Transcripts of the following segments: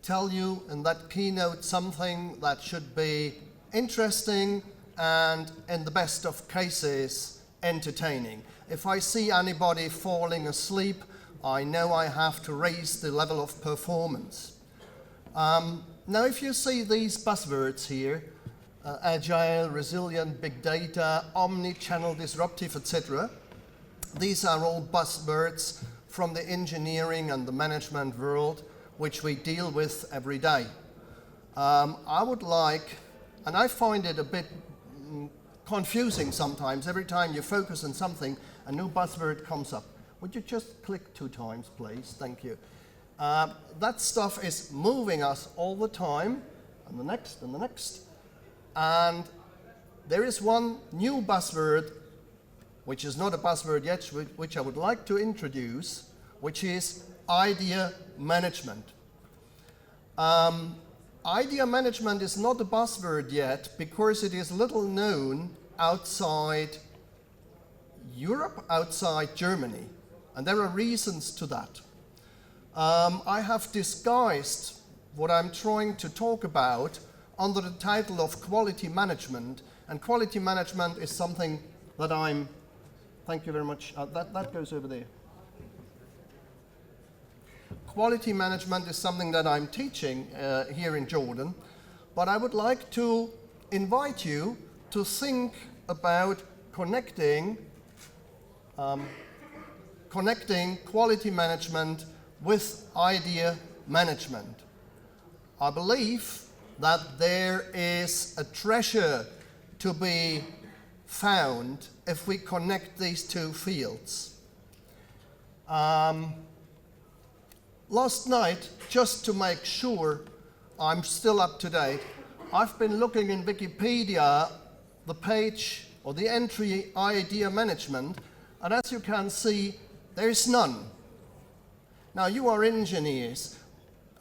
tell you in that keynote something that should be interesting and, in the best of cases, entertaining. If I see anybody falling asleep, I know I have to raise the level of performance. Now, if you see these buzzwords here, agile, resilient, big data, omni-channel, disruptive, etc., these are all buzzwords from the engineering and the management world which we deal with every day. I would like, and I find it a bit confusing sometimes, every time you focus on something, a new buzzword comes up. Would you just click 2 times, please? Thank you. That stuff is moving us all the time, and the next, and the next. And there is one new buzzword, which is not a buzzword yet, which I would like to introduce, which is idea management. Idea management is not a buzzword yet because it is little known outside Europe, outside Germany, and there are reasons to that. I have disguised what I'm trying to talk about under the title of quality management, and quality management is something that I'm, thank you very much, that goes over there. Quality management is something that I'm teaching here in Jordan, but I would like to invite you to think about connecting quality management with idea management. I believe that there is a treasure to be found if we connect these two fields. Last night, just to make sure I'm still up to date, I've been looking in Wikipedia, the page or the entry idea management, and as you can see, there is none. Now, you are engineers.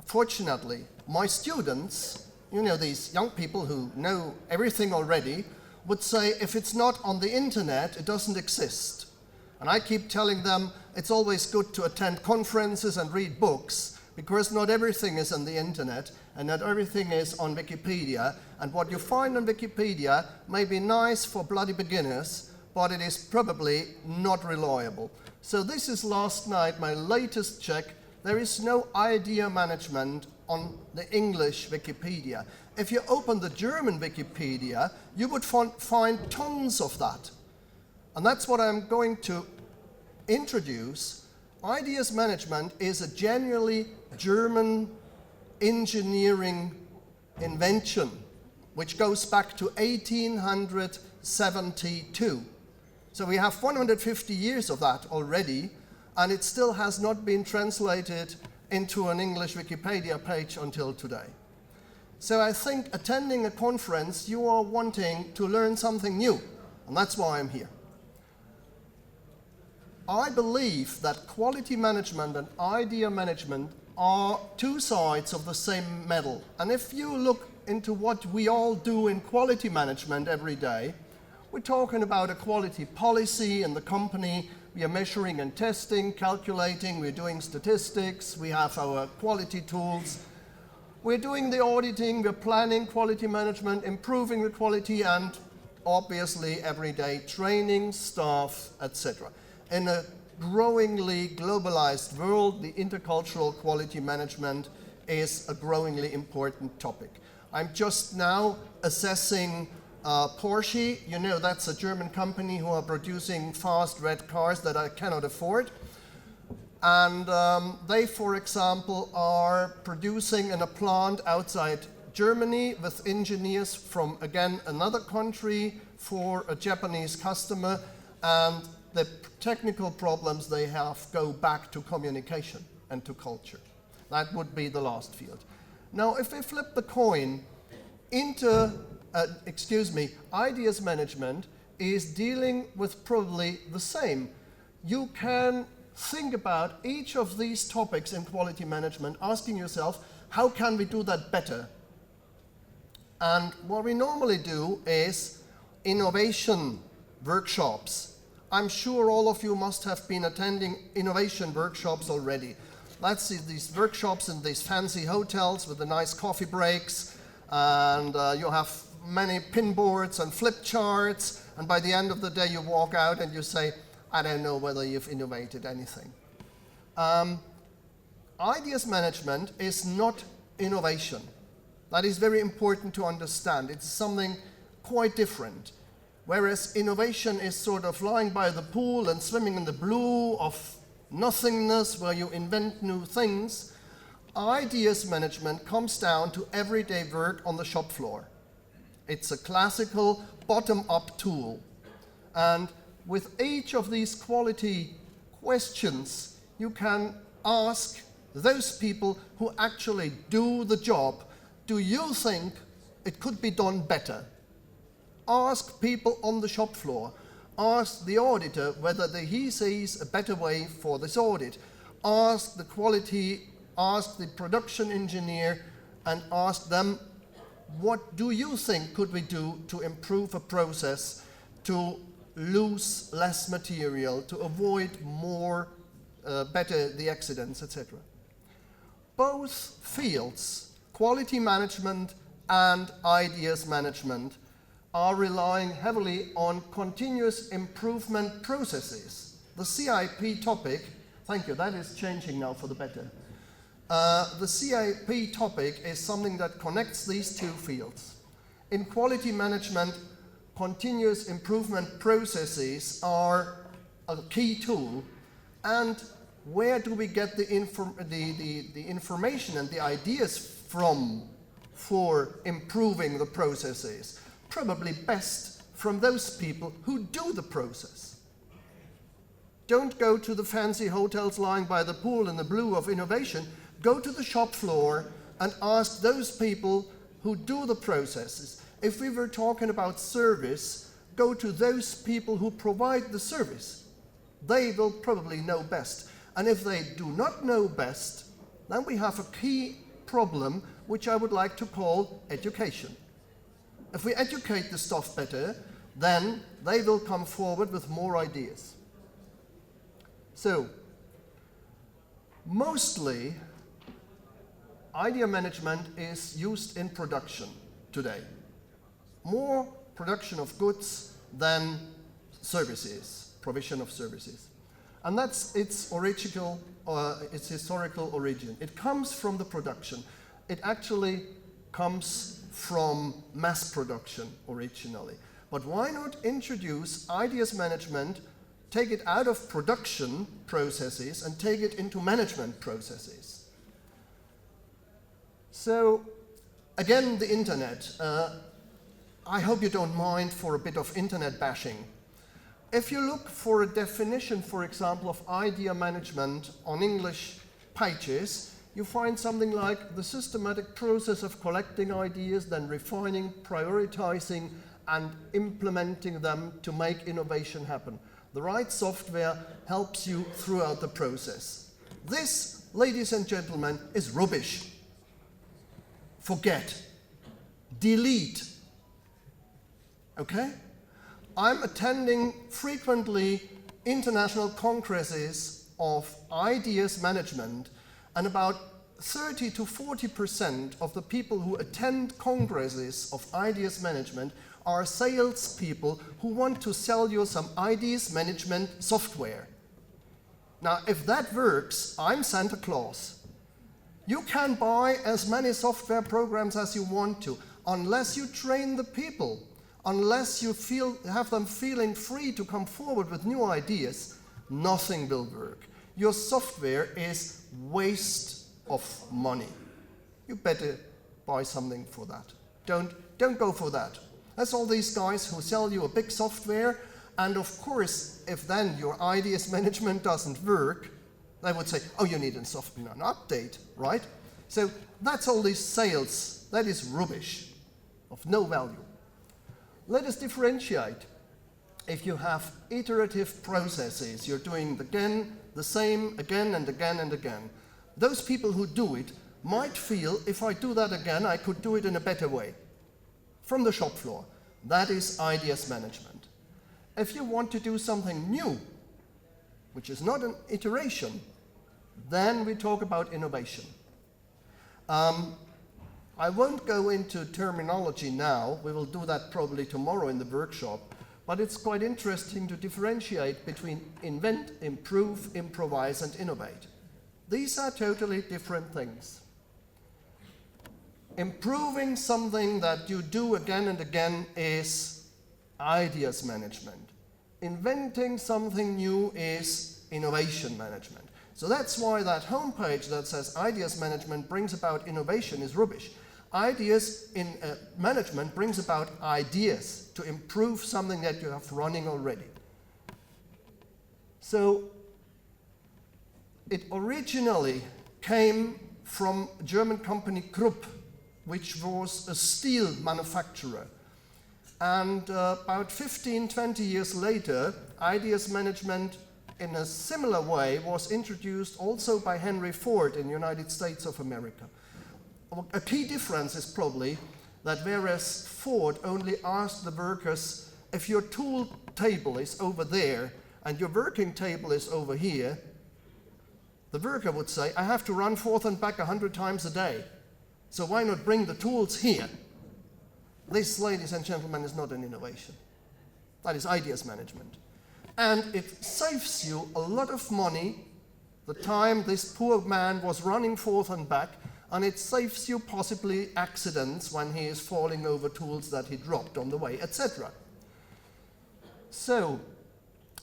Fortunately, my students, you know, these young people who know everything already, would say if it's not on the internet, it doesn't exist. And I keep telling them it's always good to attend conferences and read books, because not everything is on the internet and not everything is on Wikipedia. And what you find on Wikipedia may be nice for bloody beginners, but it is probably not reliable. So this is last night, my latest check. There is no idea management on the English Wikipedia. If you open the German Wikipedia, you would find tons of that. And that's what I'm going to introduce. Ideas management is a genuinely German engineering invention, which goes back to 1872. So we have 150 years of that already, and it still has not been translated into an English Wikipedia page until today. So I think attending a conference, you are wanting to learn something new, and that's why I'm here. I believe that quality management and idea management are two sides of the same medal. And if you look into what we all do in quality management every day, we're talking about a quality policy in the company. We are measuring and testing, calculating, we're doing statistics, we have our quality tools. We're doing the auditing, we're planning quality management, improving the quality, and obviously everyday training, staff, etc. In a growingly globalized world, the intercultural quality management is a growingly important topic. I'm just now assessing Porsche. You know, that's a German company who are producing fast red cars that I cannot afford. And they, for example, are producing in a plant outside Germany with engineers from, again, another country for a Japanese customer. And the technical problems they have go back to communication and to culture. That would be the last field. Now, if we flip the coin into, ideas management is dealing with probably the same. You can think about each of these topics in quality management, asking yourself, how can we do that better? And what we normally do is innovation workshops. I'm sure all of you must have been attending innovation workshops already. let's see these workshops in these fancy hotels with the nice coffee breaks, and you have many pin boards and flip charts, and by the end of the day you walk out and you say, I don't know whether you've innovated anything. Ideas management is not innovation. That is very important to understand. It's something quite different. Whereas innovation is sort of lying by the pool and swimming in the blue of nothingness where you invent new things, ideas management comes down to everyday work on the shop floor. It's a classical bottom-up tool. And with each of these quality questions, you can ask those people who actually do the job, do you think it could be done better? Ask people on the shop floor. Ask the auditor whether he sees a better way for this audit. Ask the quality, ask the production engineer, and ask them, what do you think could we do to improve a process, to lose less material, to avoid better the accidents, etc. Both fields, quality management and ideas management, are relying heavily on continuous improvement processes. The CIP topic, thank you, that is changing now for the better. The CIP topic is something that connects these two fields. In quality management, continuous improvement processes are a key tool, and where do we get the information and the ideas from for improving the processes? Probably best from those people who do the process. Don't go to the fancy hotels lying by the pool in the blue of innovation. Go to the shop floor and ask those people who do the processes. If we were talking about service, go to those people who provide the service. They will probably know best. And if they do not know best, then we have a key problem, which I would like to call education. If we educate the staff better, then they will come forward with more ideas. So, mostly, idea management is used in production today. More production of goods than services, provision of services. And that's its historical origin. It comes from the production. It actually comes from mass production originally. But why not introduce ideas management, take it out of production processes and take it into management processes? So, again, the internet. I hope you don't mind for a bit of internet bashing. If you look for a definition, for example, of idea management on English pages, you find something like the systematic process of collecting ideas, then refining, prioritizing, and implementing them to make innovation happen. The right software helps you throughout the process. This, ladies and gentlemen, is rubbish. Forget. Delete. Okay? I'm attending frequently international congresses of ideas management, and about 30 to 40% of the people who attend congresses of ideas management are salespeople who want to sell you some ideas management software. Now, if that works, I'm Santa Claus. You can buy as many software programs as you want to, unless you train the people, unless you have them feeling free to come forward with new ideas, nothing will work. Your software is waste of money. You better buy something for that. Don't go for that. That's all these guys who sell you a big software, and of course, if then your ideas management doesn't work, they would say, oh, you need a software an update, right? So that's all these sales. That is rubbish, of no value. Let us differentiate. If you have iterative processes, you're doing the same again and again and again. Those people who do it might feel, if I do that again, I could do it in a better way. From the shop floor. That is ideas management. If you want to do something new, which is not an iteration, then we talk about innovation. I won't go into terminology now. We will do that probably tomorrow in the workshop. But it's quite interesting to differentiate between invent, improve, improvise, and innovate. These are totally different things. Improving something that you do again and again is ideas management. Inventing something new is innovation management. So that's why that homepage that says ideas management brings about innovation is rubbish. Ideas in management brings about ideas to improve something that you have running already. So it originally came from a German company Krupp, which was a steel manufacturer. And about 15, 20 years later, ideas management in a similar way was introduced also by Henry Ford in the United States of America. A key difference is probably that whereas Ford only asked the workers, if your tool table is over there and your working table is over here, the worker would say, I have to run forth and back 100 times a day, so why not bring the tools here? This, ladies and gentlemen, is not an innovation. That is ideas management. And it saves you a lot of money, the time this poor man was running forth and back, and it saves you possibly accidents when he is falling over tools that he dropped on the way, etc. So,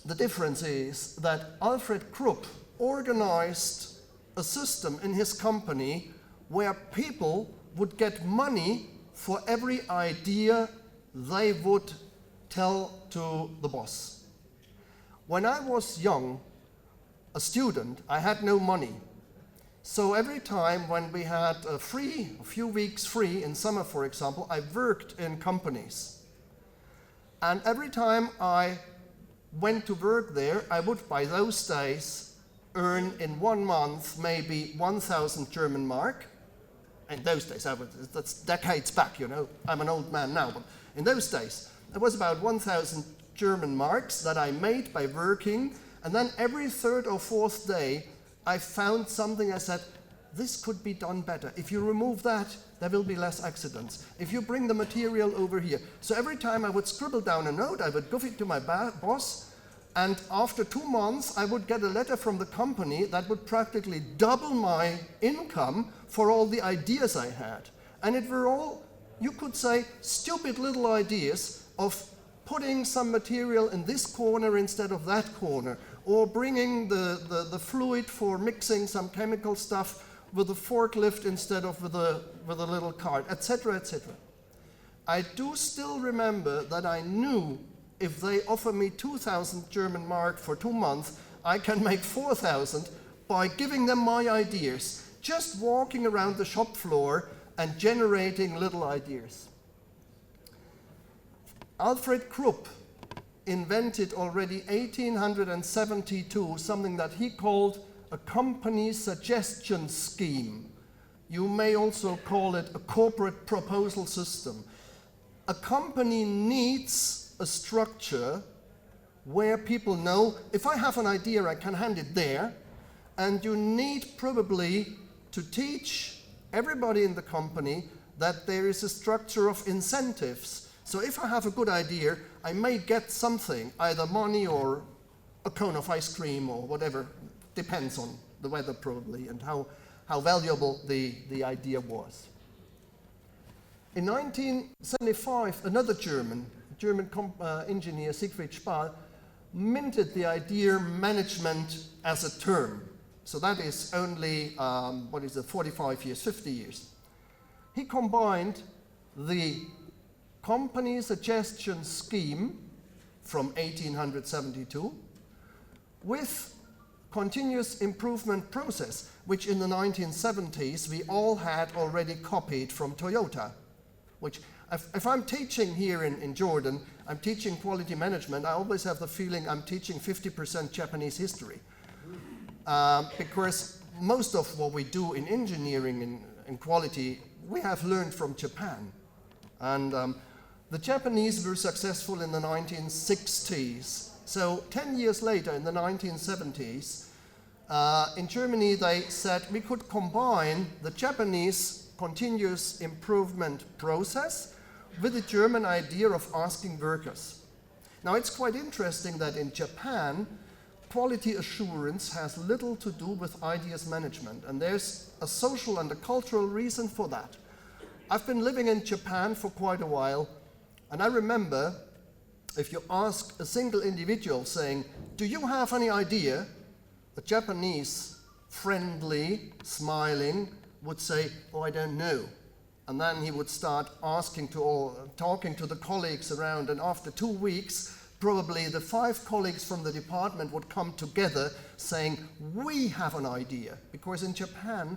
the difference is that Alfred Krupp organized a system in his company where people would get money for every idea they would tell to the boss. When I was young, a student, I had no money. So every time when we had a few weeks free in summer, for example, I worked in companies. And every time I went to work there, I would, by those days, earn in 1 month maybe 1,000 German mark. In those days, that's decades back, you know. I'm an old man now, but in those days, it was about 1,000 German marks that I made by working, and then every third or fourth day, I found something. I said, this could be done better. If you remove that, there will be less accidents. If you bring the material over here. So every time I would scribble down a note, I would give it to my boss, and after 2 months, I would get a letter from the company that would practically double my income for all the ideas I had. And it were all, you could say, stupid little ideas of putting some material in this corner instead of that corner, or bringing the fluid for mixing some chemical stuff with a forklift instead of with a little cart, etc., etc. I do still remember that I knew if they offer me 2,000 German mark for 2 months, I can make 4,000 by giving them my ideas, just walking around the shop floor and generating little ideas. Alfred Krupp invented already 1872 something that he called a company suggestion scheme. You may also call it a corporate proposal system. A company needs a structure where people know, if I have an idea, I can hand it there, and you need probably to teach everybody in the company that there is a structure of incentives. So if I have a good idea, I may get something, either money or a cone of ice cream or whatever, depends on the weather probably and how valuable the idea was. In 1975, another German engineer, Siegfried Spahl, minted the idea management as a term. So that is only, 45 years, 50 years. He combined the company suggestion scheme from 1872 with continuous improvement process, which in the 1970s we all had already copied from Toyota, which if I'm teaching here in Jordan, I'm teaching quality management, I always have the feeling I'm teaching 50% Japanese history. Because most of what we do in engineering and quality, we have learned from Japan. And the Japanese were successful in the 1960s. So 10 years later, in the 1970s, In Germany, they said we could combine the Japanese continuous improvement process with the German idea of asking workers. Now, it's quite interesting that in Japan, quality assurance has little to do with ideas management, and there's a social and a cultural reason for that. I've been living in Japan for quite a while, and I remember if you ask a single individual saying, "Do you have any idea?" the Japanese, friendly, smiling, would say, "Oh, I don't know." And then he would start talking to the colleagues around, and after 2 weeks, probably the 5 colleagues from the department would come together saying, "We have an idea." Because in Japan,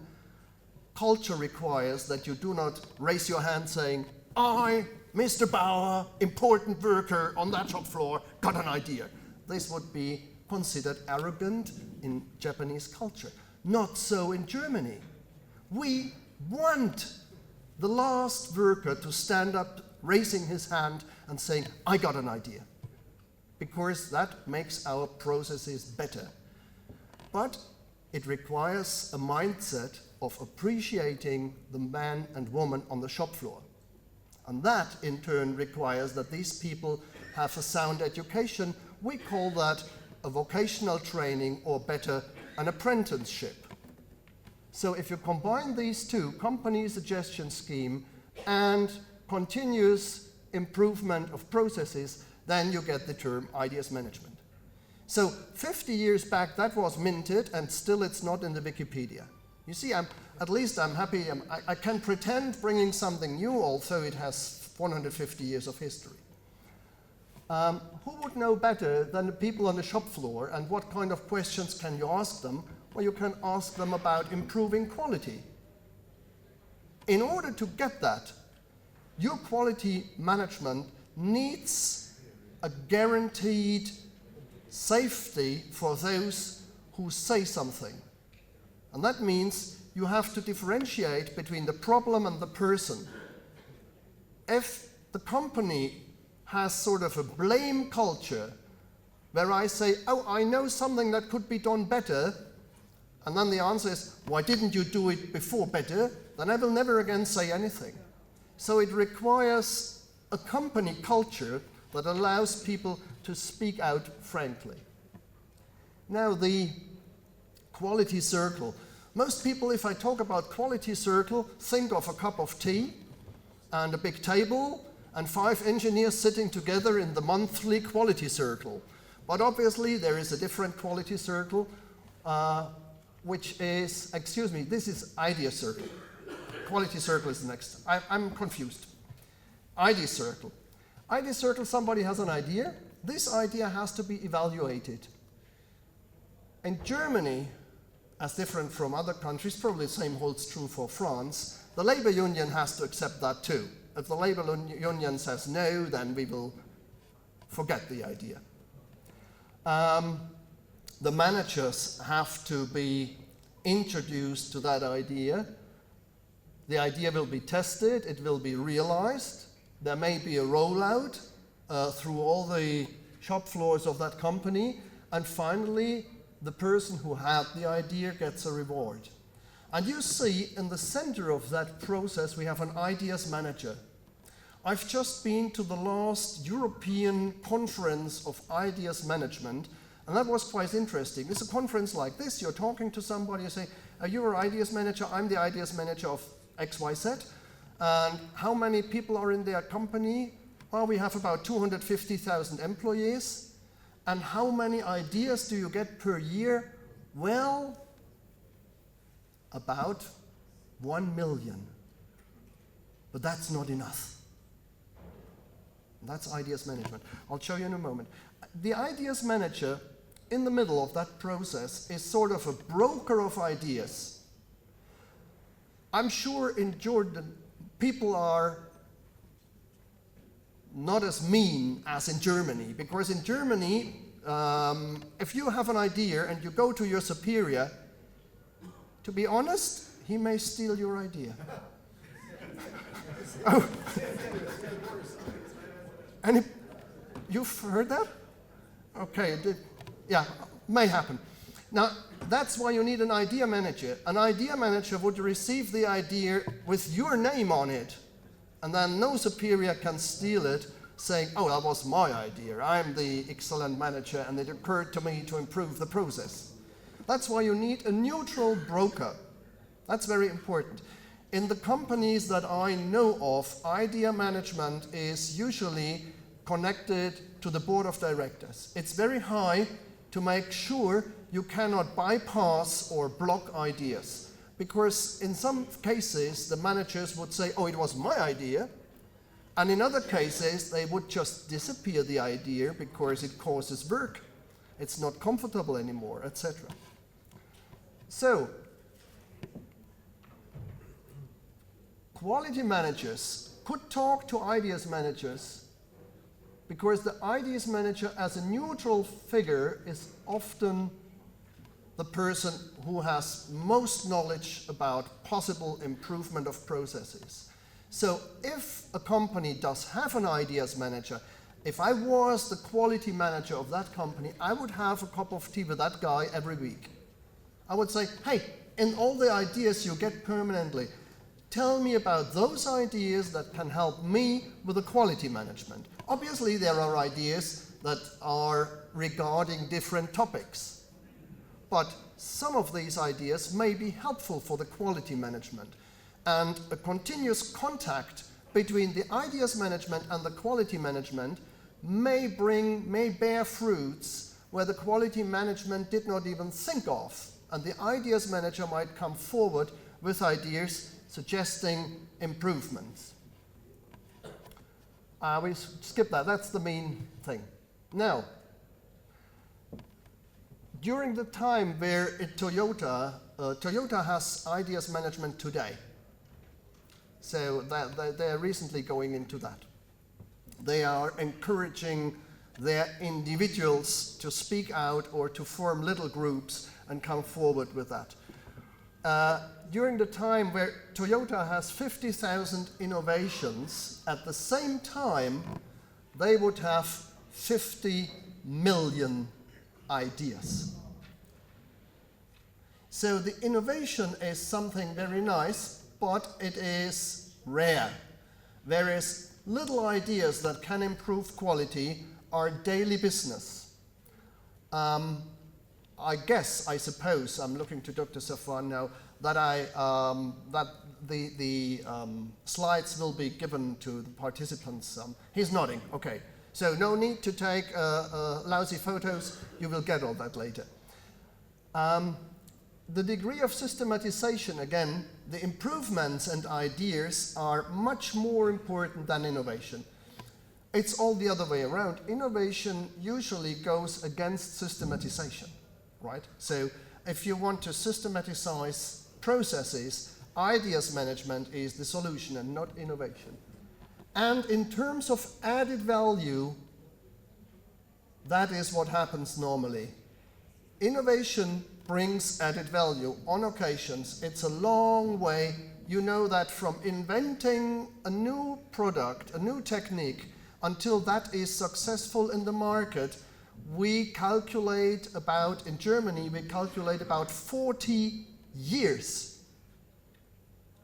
culture requires that you do not raise your hand saying, "I, Mr. Bauer, important worker on that shop floor, got an idea." This would be considered arrogant in Japanese culture. Not so in Germany. We want the last worker to stand up, raising his hand and saying, "I got an idea," because that makes our processes better. But it requires a mindset of appreciating the man and woman on the shop floor. And that, in turn, requires that these people have a sound education. We call that a vocational training, or better, an apprenticeship. So if you combine these two, company suggestion scheme and continuous improvement of processes, then you get the term ideas management. So 50 years back, that was minted, and still it's not in the Wikipedia. You see, at least I'm happy. I can pretend bringing something new, although it has 150 years of history. Who would know better than the people on the shop floor, and what kind of questions can you ask them? Well, you can ask them about improving quality. In order to get that, your quality management needs a guaranteed safety for those who say something. And that means you have to differentiate between the problem and the person. If the company has sort of a blame culture where I say, "Oh, I know something that could be done better," and then the answer is, "Why didn't you do it before better?" then I will never again say anything. So it requires a company culture that allows people to speak out frankly. Now, the quality circle. Most people, if I talk about quality circle, think of a cup of tea and a big table and 5 engineers sitting together in the monthly quality circle. But obviously there is a different quality circle, which is, this is idea circle. Quality circle is next. I'm confused. Idea circle. Idea circle, somebody has an idea. This idea has to be evaluated. In Germany, as different from other countries, probably the same holds true for France, the labor union has to accept that too. If the labor union says no, then we will forget the idea. The managers have to be introduced to that idea. The idea will be tested, it will be realized. There may be a rollout through all the shop floors of that company, and finally, the person who had the idea gets a reward. And you see, in the center of that process, we have an ideas manager. I've just been to the last European conference of ideas management, and that was quite interesting. It's a conference like this. You're talking to somebody, you say, "Are you an ideas manager?" "I'm the ideas manager of XYZ. And how many people are in their company?" "Well, we have about 250,000 employees. "And how many ideas do you get per year?" "Well, about 1 million. But that's not enough." That's ideas management. I'll show you in a moment. The ideas manager, in the middle of that process, is sort of a broker of ideas. I'm sure in Jordan, people are not as mean as in Germany, because in Germany, if you have an idea and you go to your superior, to be honest, he may steal your idea. Oh. You've heard that? Okay, yeah, may happen. Now, That's why you need an idea manager. An idea manager would receive the idea with your name on it, and then no superior can steal it, saying, oh, that was my idea. I'm the excellent manager, and it occurred to me to improve the process. That's why you need a neutral broker. That's very important. In the companies that I know of, idea management is usually connected to the board of directors. It's very high to make sure you cannot bypass or block ideas. Because in some cases, the managers would say, oh, it was my idea. And in other cases, they would just disappear the idea because it causes work. It's not comfortable anymore, etc. So, quality managers could talk to ideas managers because the ideas manager as a neutral figure is often the person who has most knowledge about possible improvement of processes. So if a company does have an ideas manager, if I was the quality manager of that company, I would have a cup of tea with that guy every week. I would say, hey, in all the ideas you get permanently, tell me about those ideas that can help me with the quality management. Obviously, there are ideas that are regarding different topics, but some of these ideas may be helpful for the quality management. And a continuous contact between the ideas management and the quality management may bear fruits where the quality management did not even think of, and the ideas manager might come forward with ideas suggesting improvements. We skip that, that's the main thing. Now, during the time where Toyota has ideas management today, so they're recently going into that. They are encouraging their individuals to speak out or to form little groups and come forward with that. During the time where Toyota has 50,000 innovations, at the same time, they would have 50 million ideas. So the innovation is something very nice, but it is rare. Whereas little ideas that can improve quality are daily business. I suppose, I'm looking to Dr. Safwan now, that the slides will be given to the participants. He's nodding, okay. So no need to take lousy photos, you will get all that later. The degree of systematization, again, the improvements and ideas are much more important than innovation. It's all the other way around. Innovation usually goes against systematization, right? So if you want to systematize processes, ideas management is the solution and not innovation. And in terms of added value, that is what happens normally. Innovation brings added value. On occasions, it's a long way. You know that from inventing a new product, a new technique, until that is successful in the market, we calculate about, in Germany, we calculate about 40 years.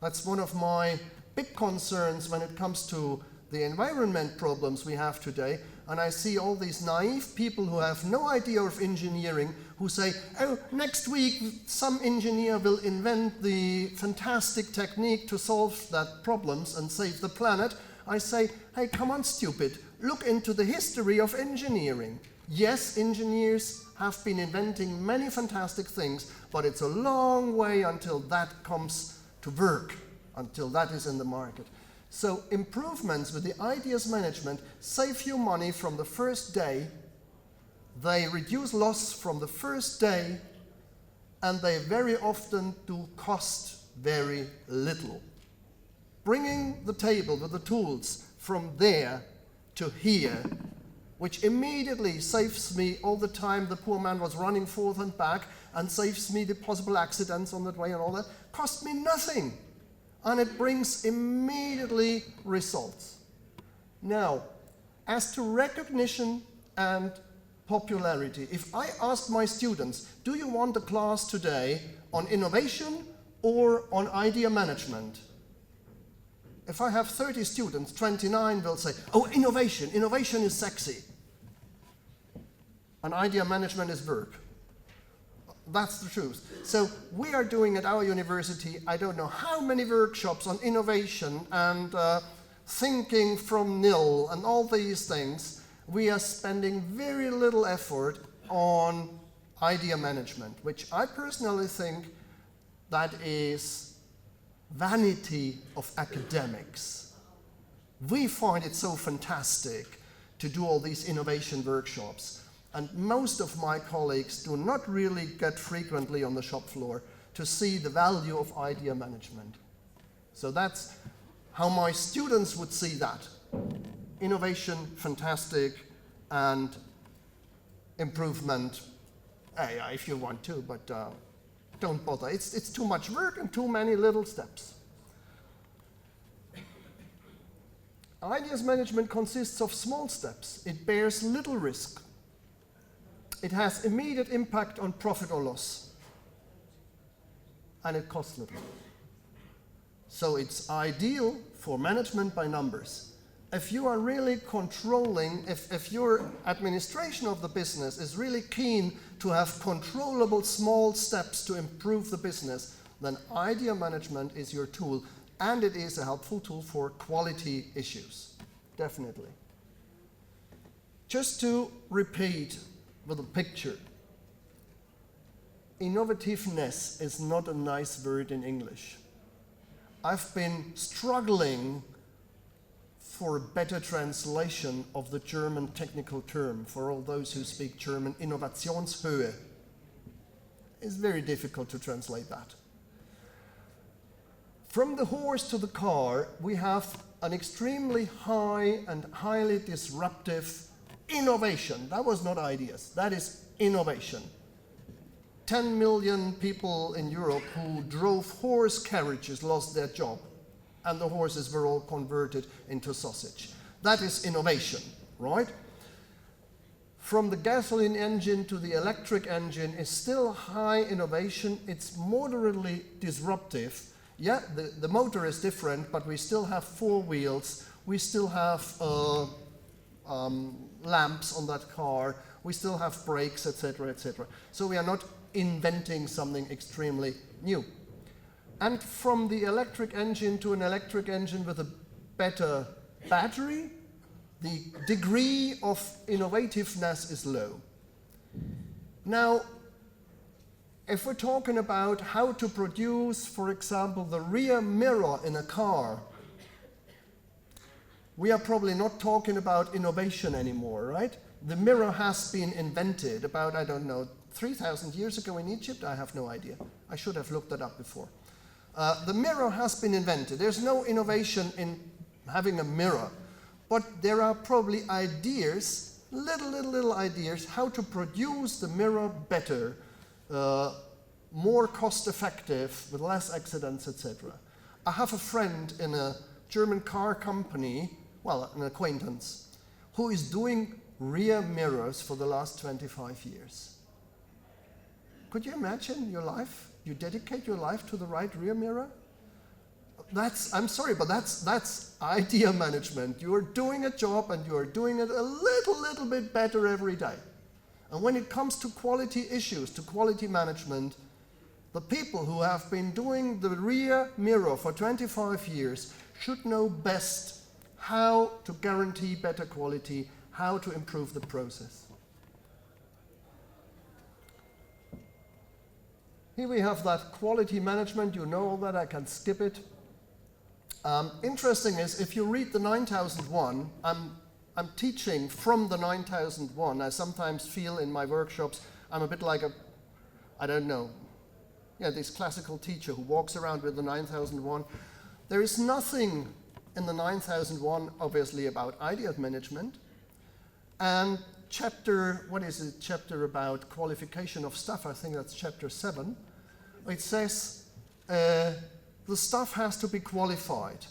That's one of my big concerns when it comes to the environment problems we have today. And I see all these naive people who have no idea of engineering who say, oh, next week some engineer will invent the fantastic technique to solve that problems and save the planet. I say, hey, come on, stupid. Look into the history of engineering. Yes, engineers have been inventing many fantastic things, but it's a long way until that comes to work, until that is in the market. So improvements with the ideas management save you money from the first day, they reduce loss from the first day, and they very often do cost very little. Bringing the table with the tools from there to here, which immediately saves me all the time the poor man was running forth and back, and saves me the possible accidents on that way and all that, cost me nothing. And it brings immediately results. Now, as to recognition and popularity. If I ask my students, do you want a class today on innovation or on idea management? If I have 30 students, 29 will say, oh, innovation is sexy. And idea management is work. That's the truth. So we are doing at our university, I don't know how many workshops on innovation and thinking from nil and all these things. We are spending very little effort on idea management, which I personally think that is vanity of academics. We find it so fantastic to do all these innovation workshops. And most of my colleagues do not really get frequently on the shop floor to see the value of idea management. So that's how my students would see that. Innovation, fantastic, and improvement, yeah, if you want to, but don't bother. It's too much work and too many little steps. Ideas management consists of small steps. It bears little risk. It has immediate impact on profit or loss. And it costs little. So it's ideal for management by numbers. If you are really controlling, if your administration of the business is really keen to have controllable small steps to improve the business, then idea management is your tool, and it is a helpful tool for quality issues, definitely. Just to repeat with a picture, innovativeness is not a nice word in English. I've been struggling for a better translation of the German technical term. For all those who speak German, Innovationshöhe. It's very difficult to translate that. From the horse to the car, we have an extremely high and highly disruptive innovation. That was not ideas, that is innovation. 10 million people in Europe who drove horse carriages lost their job, and the horses were all converted into sausage. That is innovation, right? From the gasoline engine to the electric engine is still high innovation. It's moderately disruptive. Yeah, the motor is different, but we still have four wheels. We still have lamps on that car. We still have brakes, etc., etc. So we are not inventing something extremely new. And from the electric engine to an electric engine with a better battery, the degree of innovativeness is low. Now, if we're talking about how to produce, for example, the rear mirror in a car, we are probably not talking about innovation anymore, right? The mirror has been invented about, I don't know, 3,000 years ago in Egypt. I have no idea. I should have looked that up before. The mirror has been invented. There's no innovation in having a mirror, but there are probably ideas, little ideas, how to produce the mirror better, more cost-effective, with less accidents, etc. I have a friend in a German car company, well, an acquaintance, who is doing rear mirrors for the last 25 years. Could you imagine your life? You dedicate your life to the right rear mirror? I'm sorry, but that's idea management. You are doing a job and you are doing it a little bit better every day. And when it comes to quality issues, to quality management, the people who have been doing the rear mirror for 25 years should know best how to guarantee better quality, how to improve the process. Here we have that quality management. You know all that, I can skip it. Interesting is, if you read the 9001, I'm teaching from the 9001. I sometimes feel in my workshops, I'm a bit like I don't know, this classical teacher who walks around with the 9001. There is nothing in the 9001, obviously, about idea management. And chapter about qualification of staff, I think that's chapter 7, it says the staff has to be qualified.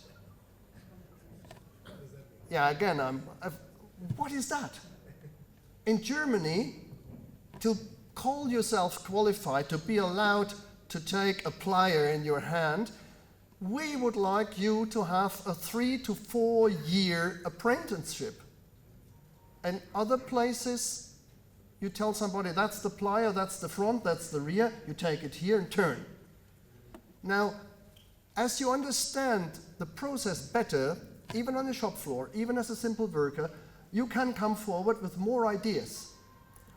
Yeah, again, what is that? In Germany, to call yourself qualified, to be allowed to take a plier in your hand, we would like you to have a 3 to 4 year apprenticeship. In other places, you tell somebody, that's the plier, that's the front, that's the rear, you take it here and turn. Now, as you understand the process better, even on the shop floor, even as a simple worker, you can come forward with more ideas.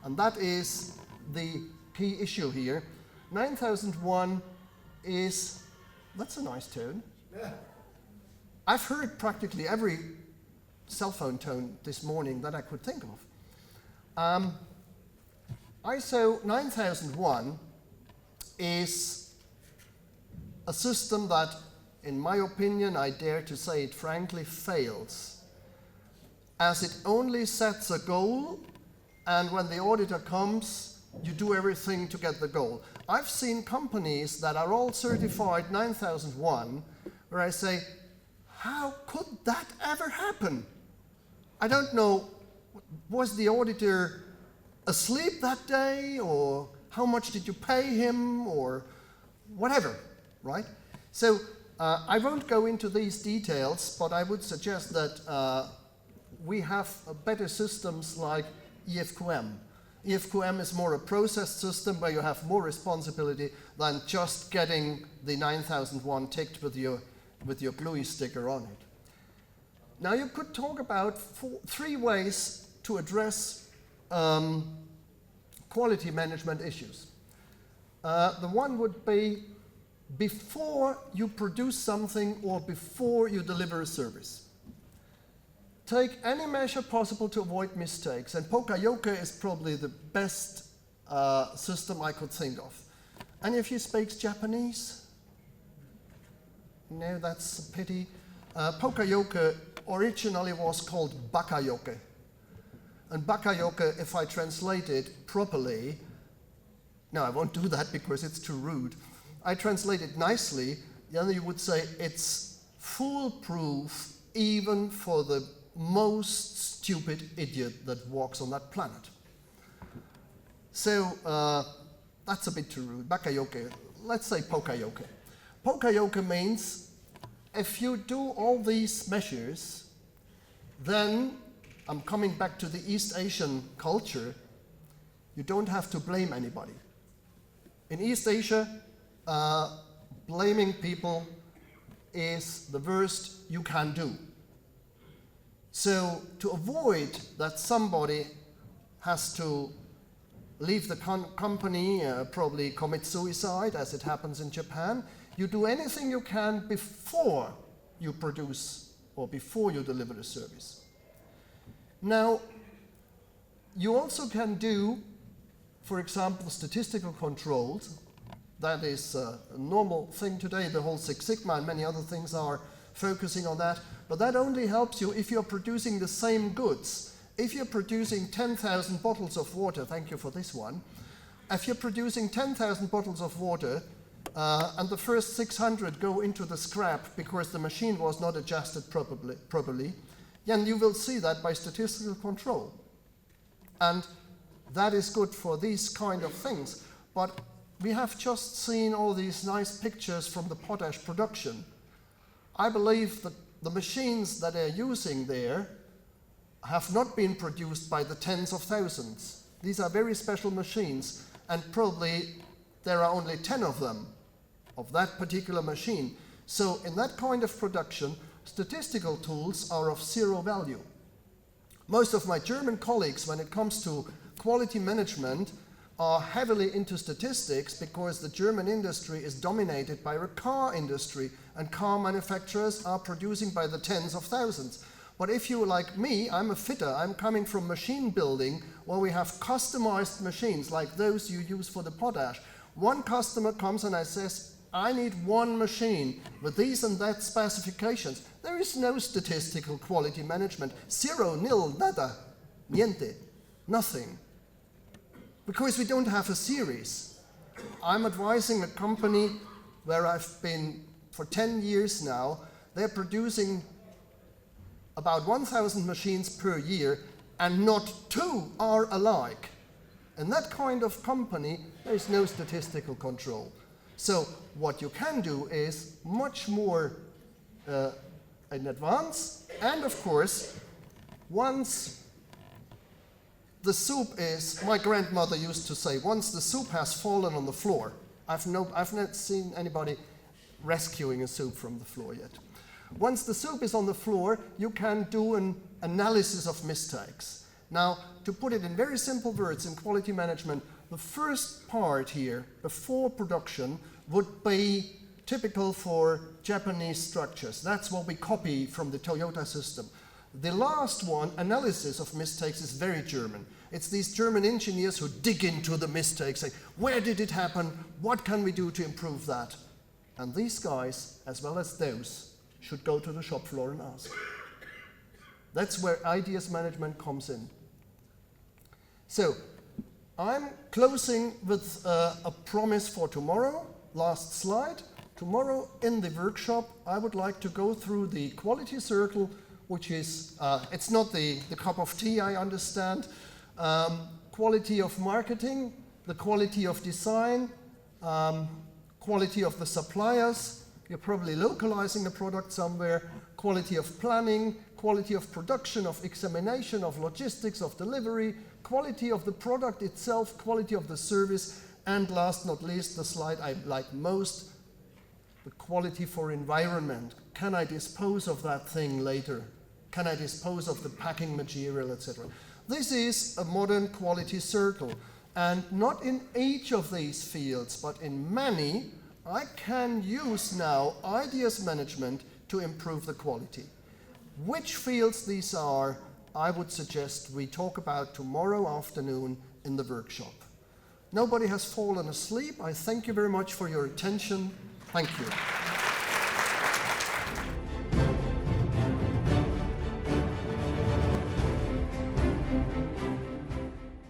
And that is the key issue here. 9001 is, that's a nice tone. Yeah. I've heard practically every cell phone tone this morning that I could think of. ISO 9001 is a system that, in my opinion, I dare to say it frankly, fails, as it only sets a goal, and when the auditor comes, you do everything to get the goal. I've seen companies that are all certified 9001, where I say, how could that ever happen? I don't know, was the auditor asleep that day, or how much did you pay him, or whatever, right? So I won't go into these details, but I would suggest that we have better systems like EFQM. EFQM is more a process system where you have more responsibility than just getting the 9001 ticked with your gluey sticker on it. Now you could talk about three ways to address quality management issues. The one would be before you produce something or before you deliver a service. Take any measure possible to avoid mistakes, and Poka-yoke is probably the best system I could think of. Any of you speaks Japanese? No, that's a pity. Poka-yoke originally was called Baka-yoke. And Baka-yoke, if I translate it properly, no, I won't do that because it's too rude. I translate it nicely, then you would say it's foolproof even for the most stupid idiot that walks on that planet. So that's a bit too rude. Baka-yoke, let's say Poka-yoke. Poka-yoke means if you do all these measures, then I'm coming back to the East Asian culture, you don't have to blame anybody. In East Asia, blaming people is the worst you can do. So to avoid that somebody has to leave the company, probably commit suicide, as it happens in Japan, you do anything you can before you produce or before you deliver the service. Now, you also can do, for example, statistical controls. That is a normal thing today. The whole Six Sigma and many other things are focusing on that. But that only helps you if you're producing the same goods. If you're producing 10,000 bottles of water, thank you for this one. If you're producing 10,000 bottles of water and the first 600 go into the scrap because the machine was not adjusted properly, then you will see that by statistical control. And that is good for these kind of things. But we have just seen all these nice pictures from the potash production. I believe that the machines that they're using there have not been produced by the tens of thousands. These are very special machines, and probably there are only 10 of them, of that particular machine. So in that kind of production, statistical tools are of zero value. Most of my German colleagues, when it comes to quality management, are heavily into statistics because the German industry is dominated by a car industry, and car manufacturers are producing by the tens of thousands. But if you, like me, I'm a fitter, I'm coming from machine building where we have customized machines like those you use for the potash. One customer comes and says, I need one machine with these and that specifications. There is no statistical quality management. Zero, nil, nada, niente, nothing. Because we don't have a series. I'm advising a company where I've been for 10 years now. They're producing about 1,000 machines per year. and not two are alike. In that kind of company, there is no statistical control. So what you can do is much more in advance, and of course, once the soup is, my grandmother used to say, once the soup has fallen on the floor, I've not seen anybody rescuing a soup from the floor yet. Once the soup is on the floor, you can do an analysis of mistakes. Now, to put it in very simple words, in quality management, the first part here, before production, would be typical for Japanese structures. That's what we copy from the Toyota system. The last one, analysis of mistakes, is very German. It's these German engineers who dig into the mistakes, say, where did it happen? What can we do to improve that? And these guys, as well as those, should go to the shop floor and ask. That's where ideas management comes in. So, I'm closing with a promise for tomorrow. Last slide. Tomorrow in the workshop, I would like to go through the quality circle, which is, it's not the cup of tea, I understand. Quality of marketing, the quality of design, quality of the suppliers. You're probably localizing the product somewhere. Quality of planning, quality of production, of examination, of logistics, of delivery, quality of the product itself, quality of the service, and last not least, the slide I like most, the quality for environment. Can I dispose of that thing later? Can I dispose of the packing material, etc.? This is a modern quality circle, and not in each of these fields, but in many, I can use now ideas management to improve the quality. Which fields these are, I would suggest we talk about tomorrow afternoon in the workshop. Nobody has fallen asleep. I thank you very much for your attention. Thank you.